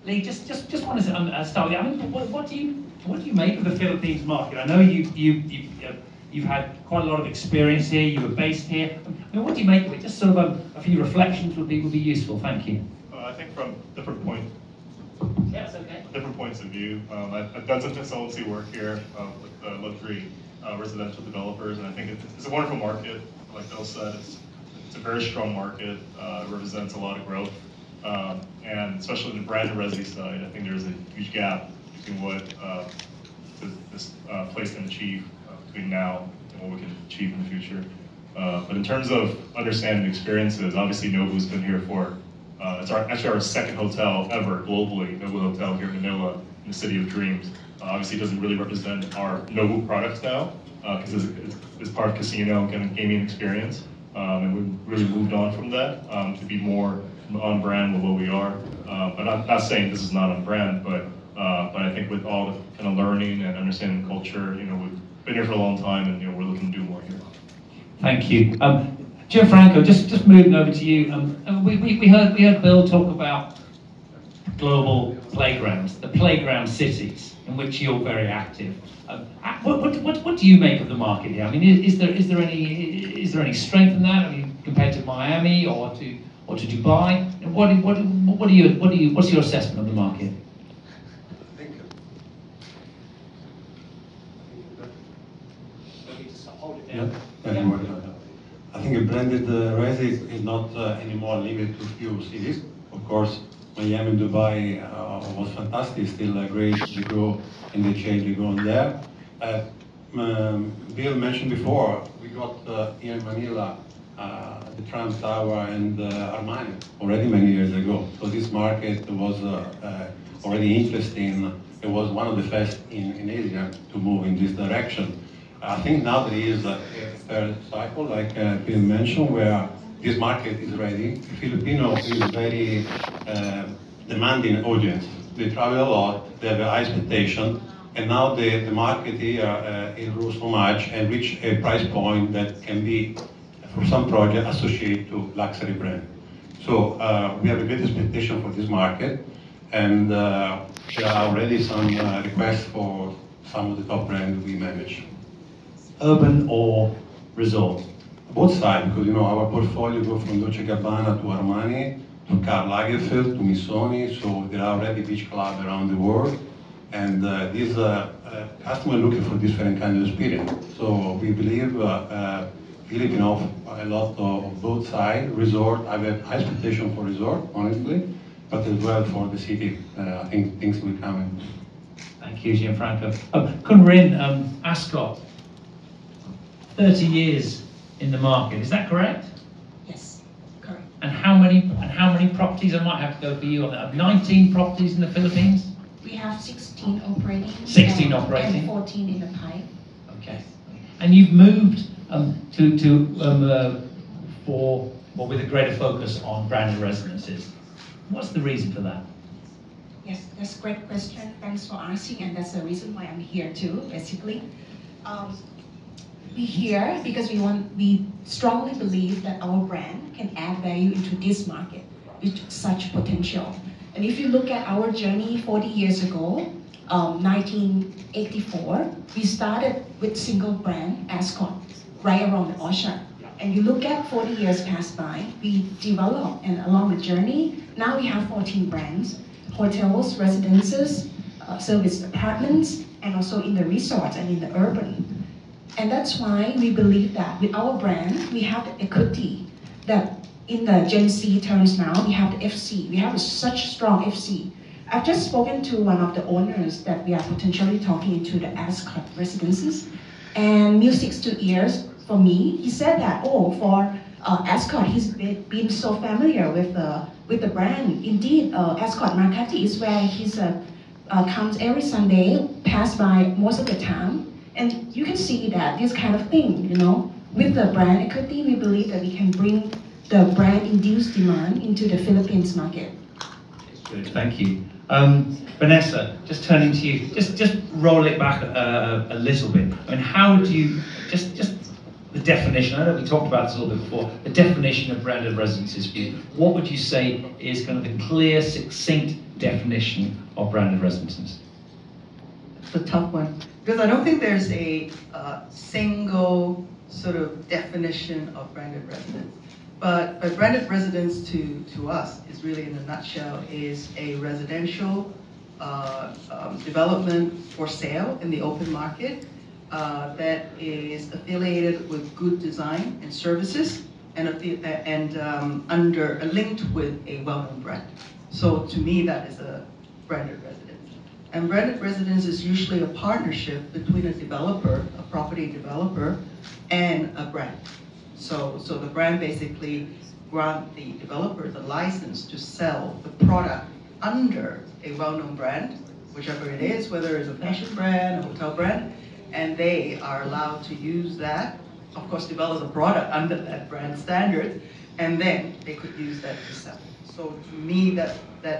Lee, just want to start with you. I mean, what do you make of the Philippines market? I know you've had quite a lot of experience here. You were based here. I mean, what do you make of it? Just sort of a few reflections would be useful. Thank you. I think from different points. Yes, okay. Different points of view. I've done some consultancy work here with luxury residential developers, and I think it's a wonderful market. Like Bill said, it's a very strong market. It represents a lot of growth, and especially in the branded resi side, I think there's a huge gap between what this place can achieve between now and what we can achieve in the future. But in terms of understanding the experiences, obviously Nobu's been here for. It's actually our second hotel ever globally, Nobu Hotel here in Manila, in the City of Dreams. Obviously, it doesn't really represent our Nobu products now, because it's part of casino kind of gaming experience, and we've really moved on from that to be more on brand with what we are. But I'm not saying this is not on brand, but I think with all the kind of learning and understanding the culture, we've been here for a long time, and we're looking to do more here. Thank you. Gianfranco, just moving over to you. We heard Bill talk about global playgrounds, the playground cities in which you're very active. What do you make of the market here? I mean, is there any strength in that? I mean, compared to Miami or to Dubai? And what's your assessment of the market? I think a branded resi is not anymore limited to few cities. Of course, Miami and Dubai was fantastic, still great. They grow and they change, they go on there. Bill mentioned before, we got here in Manila the Trump Tower and Armani already many years ago. So this market was already interesting. It was one of the first in Asia to move in this direction. I think now there is a third cycle, like Bill mentioned, where this market is ready. The Filipino is a very demanding audience. They travel a lot, they have a high expectation, and now the market here it grew so much and reached a price point that can be, for some project, associated to luxury brand. So we have a great expectation for this market, and there are already some requests for some of the top brands we manage. Urban or resort? Both sides, because our portfolio goes from Dolce & Gabbana to Armani, to Karl Lagerfeld, to Missoni, so there are already beach clubs around the world, and these customers looking for different kind of experience. So we believe Philippines offers a lot of both sides. Resort, I have high expectation for resort, honestly, but as well for the city. I think things will come in. Thank you, Gianfranco. Khun Rin, Ascot, 30 years in the market, is that correct? Yes, correct. And how many properties? I might have to go for you on that. 19 properties in the Philippines? We have 16 operating. 16 operating. And 14 in the pipe. Okay. And you've moved with a greater focus on branded residences. What's the reason for that? Yes, that's a great question. Thanks for asking, and that's the reason why I'm here too, basically. We're here because we strongly believe that our brand can add value into this market with such potential. And if you look at our journey 40 years ago, 1984, we started with single brand Ascot, right around the ocean. And you look at 40 years passed by, we developed, and along the journey, now we have 14 brands, hotels, residences, service apartments, and also in the resorts and in the urban. And that's why we believe that with our brand, we have the equity that in the Gen Z terms now, we have the FC. We have such strong FC. I've just spoken to one of the owners that we are potentially talking into the Ascot residences. And music to ears for me, he said that, for Ascot, he's been so familiar with the brand. Indeed, Ascot Makati is where he's comes every Sunday, pass by most of the time. And you can see that this kind of thing, with the brand equity, we believe that we can bring the brand-induced demand into the Philippines market. Good, thank you. Vanessa, just turning to you, just roll it back a little bit. I mean, how do you, just the definition, I know we talked about this a little bit before, the definition of branded residences for you. What would you say is kind of the clear, succinct definition of branded residences? It's a tough one, because I don't think there's a single sort of definition of branded residence. But branded residence to us is really, in a nutshell, is a residential development for sale in the open market that is affiliated with good design and services and linked with a well-known brand. So to me, that is a branded residence. And branded residence is usually a partnership between a developer, a property developer, and a brand. So the brand basically grants the developer the license to sell the product under a well-known brand, whichever it is, whether it's a fashion brand, a hotel brand, and they are allowed to use that, of course, develop the product under that brand standard, and then they could use that to sell. So to me, that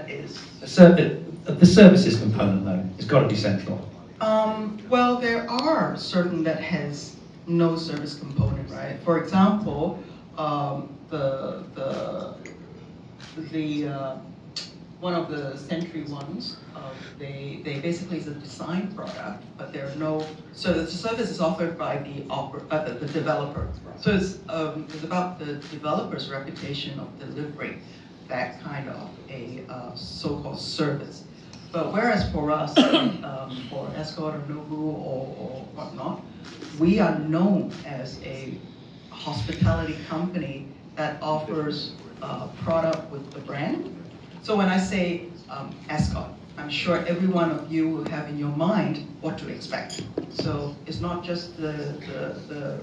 is... The services component, though, has got to be central. Well, there are certain that has no service component, right? For example, one of the Century ones, they basically is a design product, but there are no. So the service is offered by the developer. So it's about the developer's reputation of delivering that kind of a so-called service. But whereas for us, for Ascott or Nobu or whatnot, we are known as a hospitality company that offers product with the brand. So when I say Ascott, I'm sure every one of you will have in your mind what to expect. So it's not just the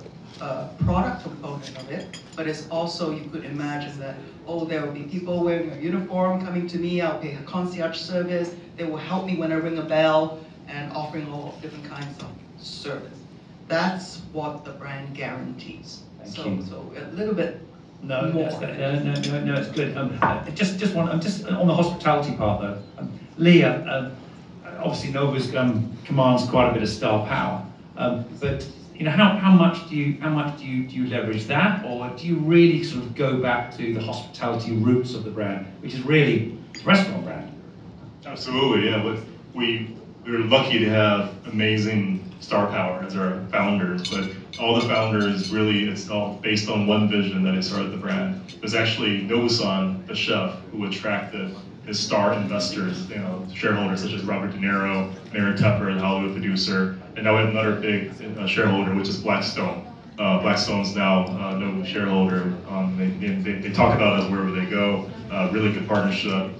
product component of it, but it's also, you could imagine that, oh, there will be people wearing a uniform coming to me, I'll pay a concierge service, they will help me when I ring a bell, and offering all different kinds of service. That's what the brand guarantees. So a little bit No, more. no, it's good. Just on the hospitality part though. Leah, obviously Nobu's commands quite a bit of star power, but you know how much do you leverage that, or do you really sort of go back to the hospitality roots of the brand, which is really a restaurant brand? Absolutely, yeah. But we're lucky to have amazing star power as our founders, but all the founders really, it's all based on one vision that it started the brand. It was actually Nobu-san, the chef, who attracted his star investors, you know, shareholders such as Robert De Niro, Aaron Tepper, the Hollywood producer, and now we have another big shareholder, which is Blackstone. Blackstone's now Nobu shareholder. They talk about us wherever they go. Really good partnership.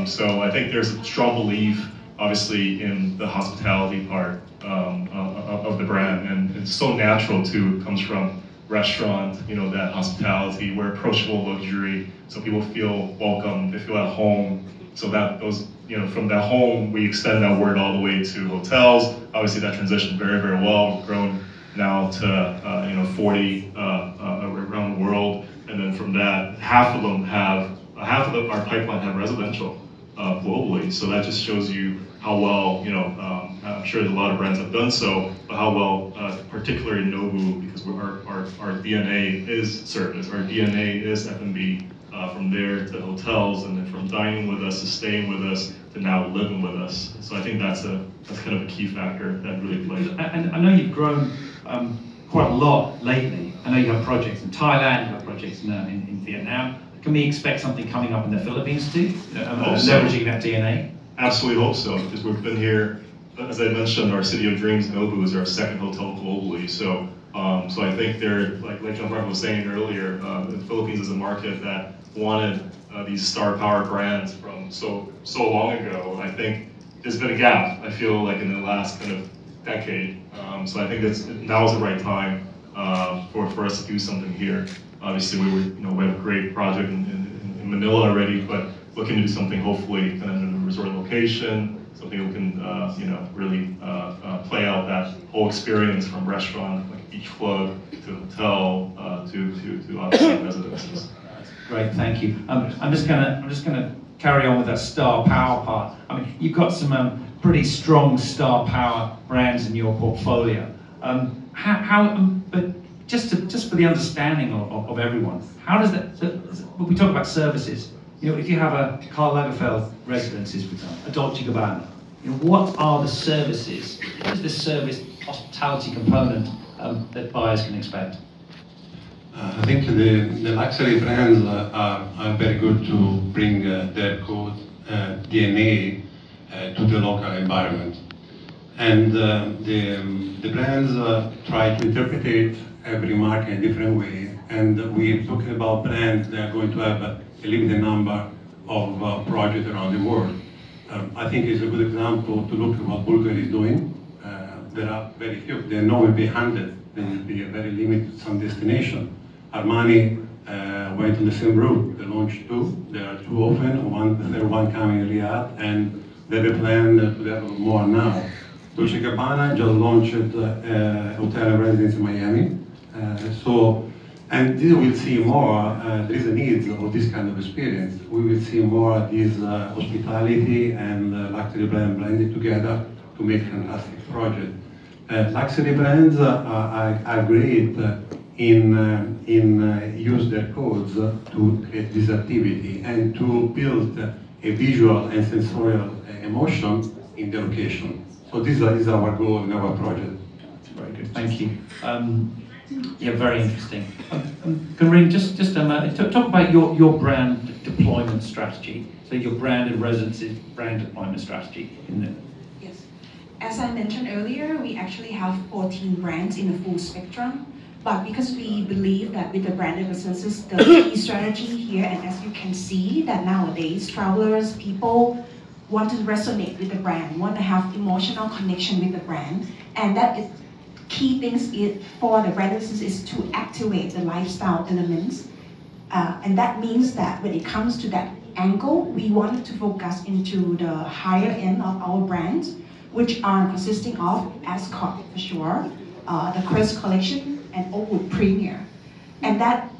So I think there's a strong belief, obviously, in the hospitality part of the brand, and it's so natural too. It comes from restaurant, you know, that hospitality, we're approachable luxury, so people feel welcome, they feel at home. So that those, you know, from that home, we extend that word all the way to hotels. Obviously, that transitioned very, very well. We've grown now to 40 around the world, and then from that, half of our pipeline have residential globally. So that just shows you how well, you know, I'm sure a lot of brands have done so, but how well, particularly Nobu, because our DNA is service, our DNA is F&B, from there to hotels, and then from dining with us to staying with us to now living with us. So I think that's kind of a key factor that really plays. And I know you've grown quite a lot lately. I know you have projects in Thailand, you have projects in Vietnam. Can we expect something coming up in the Philippines too, leveraging that DNA? Absolutely hope so, because we've been here, as I mentioned, our City of Dreams, Nobu, is our second hotel globally. So I think they're, like Gianfranco was saying earlier, the Philippines is a market that wanted these star power brands from so long ago. I think there's been a gap, I feel like, in the last kind of decade. So I think now is the right time for us to do something here. Obviously, we have a great project in Manila already, but looking to do something hopefully kind of in a resort location, something we can really play out that whole experience from restaurant, like beach club, to hotel, to obviously residences. Great, thank you. I'm just gonna carry on with that star power part. I mean, you've got some pretty strong star power brands in your portfolio. But just for the understanding of everyone, how does that? When we talk about services, you know, if you have a Karl Lagerfeld residences, for example, a Dolce & Gabbana, you know, what are the services? What is the service hospitality component that buyers can expect? I think the luxury brands are very good to bring their code DNA to the local environment. And the brands try to interpret every market in a different way. And we're talking about brands that are going to have a limited number of projects around the world. I think it's a good example to look at what Bulgari is doing. There are very few. There are will be 100. There will be a very limited some destination. Armani went on the same route. They launched 2. There are 2 open. The third one coming in Riyadh, and they have a plan to develop more now. Dolce & Gabbana just launched a hotel and residence in Miami. And this we'll see more. There is a need of this kind of experience. We will see more of this hospitality and luxury brand blended together to make fantastic projects. Luxury brands are great in use their codes to create this activity and to build a visual and sensorial emotion in the location. So this is our goal in our project. Very good, thank you. Yeah, very interesting. Karim, just talk about your brand deployment strategy. So your brand and residences brand deployment strategy in the. Yes, as I mentioned earlier, we actually have 14 brands in the full spectrum. But because we believe that with the branded businesses, the key strategy here, and as you can see, that nowadays travelers, people want to resonate with the brand, want to have emotional connection with the brand, and that is key things for the brand business is to activate the lifestyle elements, and that means that when it comes to that angle, we wanted to focus into the higher end of our brands, which are consisting of Ascot for sure, the Crest collection, and Oakwood Premier. And that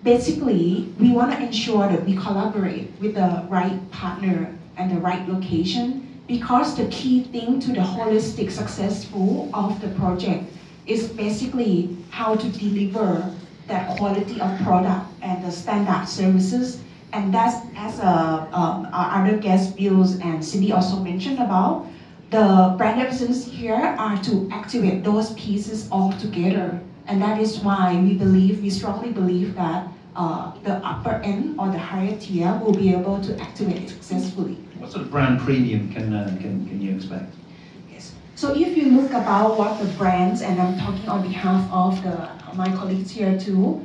basically, we want to ensure that we collaborate with the right partner and the right location, because the key thing to the holistic successful of the project is basically how to deliver that quality of product and the standard services. And that's, as our other guest Bills and Cindy also mentioned about, the brand representatives here are to activate those pieces all together. And that is why we strongly believe that the upper end or the higher tier will be able to activate it successfully. What sort of brand premium can you expect? Yes. So if you look about what the brands, and I'm talking on behalf of my colleagues here too,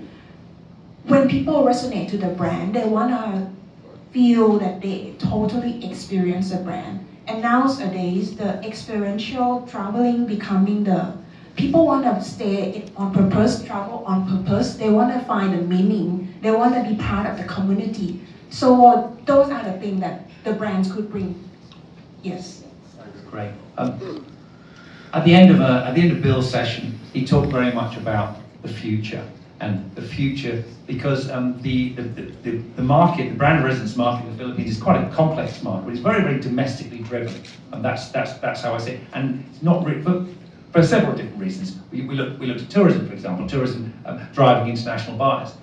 when people resonate to the brand, they want to feel that they totally experience the brand. And nowadays, the experiential traveling becoming people want to stay on purpose, travel on purpose. They want to find a meaning. They want to be part of the community. So those are the things that the brands could bring. Yes. Great. At the end of Bill's session, he talked very much about the future. And the future, because the market, the brand residence market in the Philippines is quite a complex market. It's very, very domestically driven, and that's how I see it. And it's not really, for several different reasons. We look at tourism, for example, tourism driving international buyers.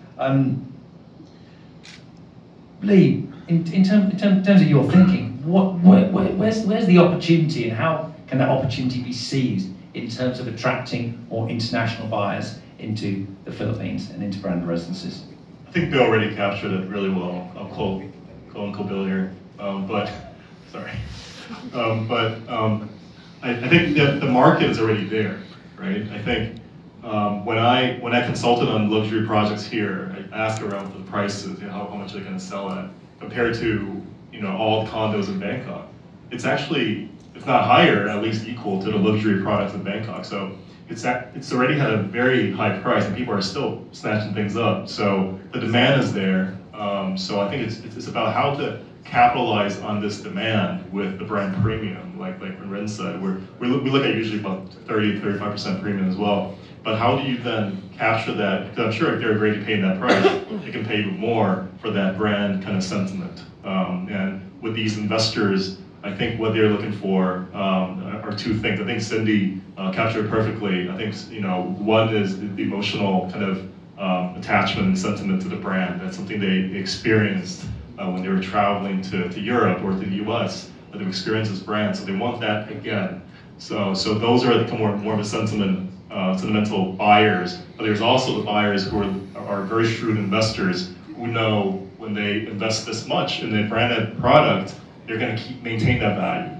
Lee, in terms of your thinking, where's the opportunity, and how can that opportunity be seized in terms of attracting more international buyers into the Philippines and into brand residences? I think Bill already captured it really well. I'll quote Uncle Bill here, sorry. I think that the market is already there, right? I think when I consulted on luxury projects here, I asked around for the prices, how much they're going to sell at, compared to all the condos in Bangkok. It's actually, if not higher, at least equal to the luxury products in Bangkok. So it's already had a very high price, and people are still snatching things up. So the demand is there. So I think it's about how to capitalize on this demand with the brand premium, like Ren said. We look at usually about 30-35% premium as well. But how do you then capture that? Because I'm sure if they're agreed to paying that price, they can pay even more for that brand kind of sentiment. And with these investors, I think what they're looking for are two things. I think Cindy captured it perfectly. I think one is the emotional kind of attachment and sentiment to the brand. That's something they experienced when they were traveling to Europe or to the US, that they've experienced this brand, so they want that again. So those are the more of a sentimental buyers, but there's also the buyers who are very shrewd investors who know when they invest this much in a branded product, they're going to maintain that value.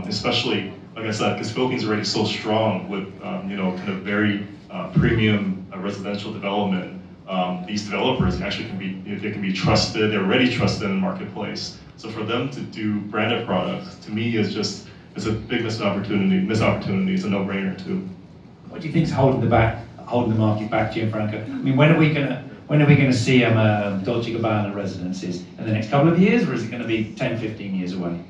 Especially, like I said, because Philippines is already so strong with kind of very premium residential development. These developers actually can be trusted. They're already trusted in the marketplace. So for them to do branded products, to me, is a big missed opportunity. It's a no-brainer too. What do you think is holding the market back, Gianfranco? I mean, when are we going to see Dolce & Gabbana residences in the next couple of years, or is it going to be 10, 15 years away?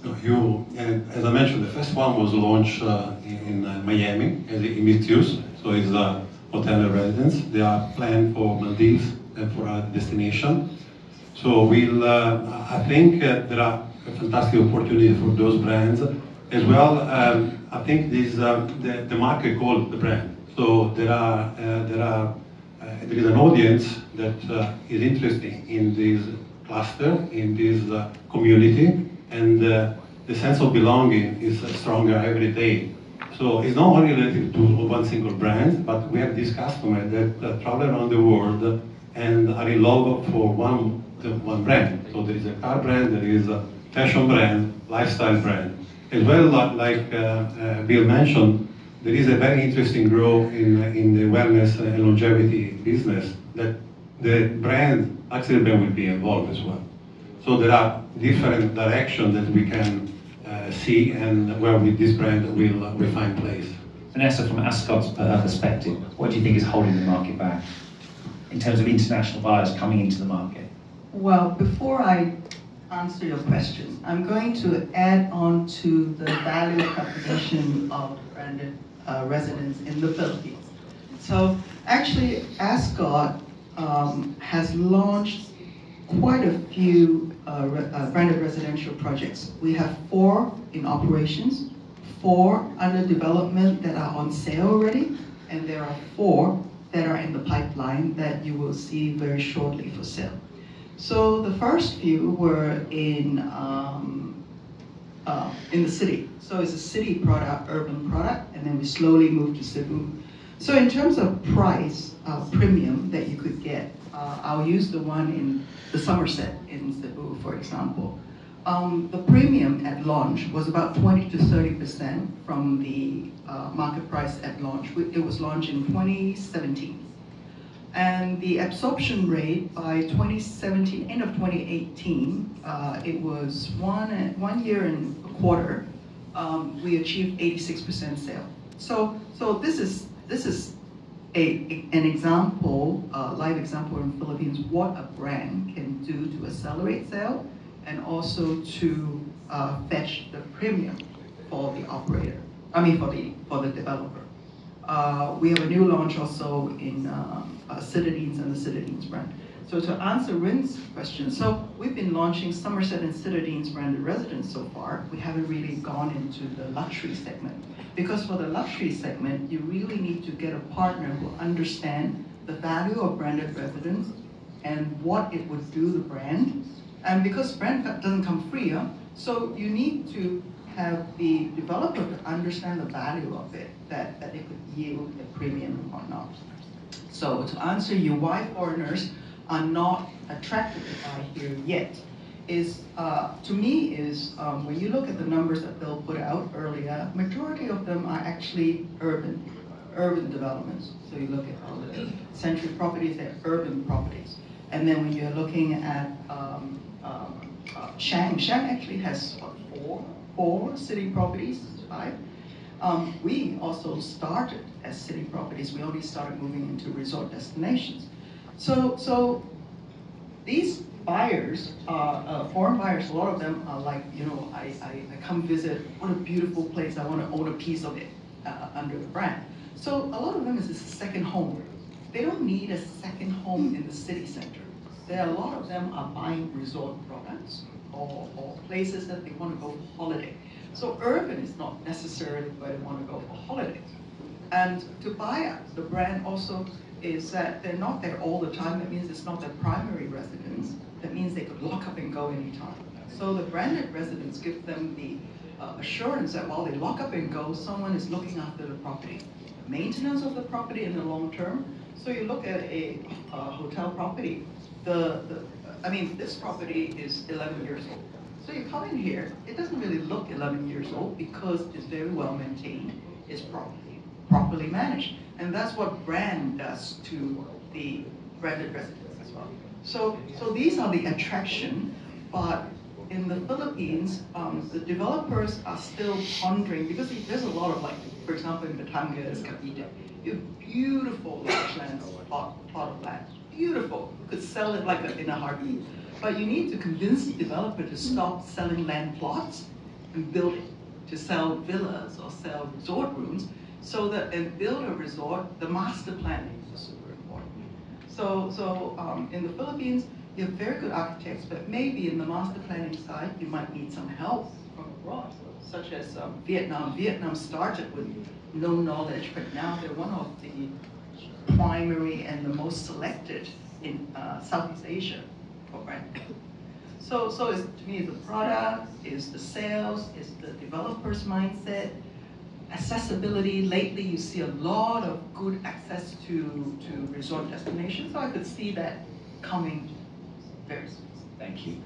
As I mentioned, the first one was launched in Miami as a mixed use, so it's a hotel and residence. They are planned for Maldives and for our destination. So I think there are a fantastic opportunity for those brands as well. I think this the market called the brand. So there is an audience that is interested in this cluster, in this community, and the sense of belonging is stronger every day. So it's not only related to one single brand, but we have these customers that travel around the world and are in love for one brand. So there is a car brand, there is a fashion brand, lifestyle brand. As well, like Bill mentioned, there is a very interesting growth in the wellness and longevity business that the brand, luxury brand, will be involved as well. So there are different directions that we can see, and where this brand will find place. Vanessa, from Ascot's perspective, what do you think is holding the market back in terms of international buyers coming into the market? Well, before I answer your question, I'm going to add on to the value proposition of branded residence in the Philippines. So actually, Ascot has launched quite a few branded residential projects. We have 4 in operations, 4 under development that are on sale already, and there are 4 that are in the pipeline that you will see very shortly for sale. So the first few were in the city. So it's a city product, urban product, and then we slowly moved to Cebu. So in terms of price premium that you could get, I'll use the one in the Somerset in Cebu, for example. The premium at launch was about 20 to 30% from the market price at launch. It was launched in 2017. And the absorption rate by 2017, end of 2018, it was 1 year and a quarter. We achieved 86% sale. So this is an example, live example in the Philippines, what a brand can do to accelerate sale and also to fetch the premium for the operator. I mean for the developer. We have a new launch also in Citadines and the Citadines brand. So to answer Rin's question, so we've been launching Somerset and Citadines branded residence so far. We haven't really gone into the luxury segment. Because for the luxury segment, you really need to get a partner who understands the value of branded residence and what it would do the brand. And because brand doesn't come free, so you need to have the developer to understand the value of it, that it could yield a premium or not. So to answer you why foreigners are not attracted to buy here yet, is to me is when you look at the numbers that Bill put out earlier, majority of them are actually urban developments. So you look at all the Century properties, they're urban properties. And then when you're looking at Shang actually has four city properties, 5. We also started as city properties. We only started moving into resort destinations. So these buyers, foreign buyers, a lot of them are like, I come visit, what a beautiful place, I want to own a piece of it under the brand. So a lot of them is a second home. They don't need a second home in the city center. There are a lot of them are buying resort products or places that they want to go for holiday. So urban is not necessarily where they want to go for holiday. And to buy the brand also is that they're not there all the time. That means it's not their primary residence. that means they could lock up and go anytime. So the branded residence gives them the assurance that while they lock up and go, someone is looking after the property. Maintenance of the property in the long term. So you look at a hotel property, I mean, this property is 11 years old. So you come in here, it doesn't really look 11 years old because it's very well maintained, it's properly managed. And that's what brand does to the branded residence as well. So these are the attraction, but in the Philippines, the developers are still pondering, because there's a lot of, like, for example, in Batangas, Cavite, you have beautiful large lands, plot of land, beautiful. You could sell it like in a heartbeat. But you need to convince the developer to stop selling land plots and build it, to sell villas or sell resort rooms, so that and build a resort, the master planning is super important. So in the Philippines, you have very good architects, but maybe in the master planning side, you might need some help from abroad, such as Vietnam. Vietnam started with no knowledge, but now they're one of the primary and the most selected in Southeast Asia for brand. So it's, to me, the product, is the sales, is the developer's mindset, accessibility. Lately, you see a lot of good access to resort destinations, so I could see that coming very soon. Thank you.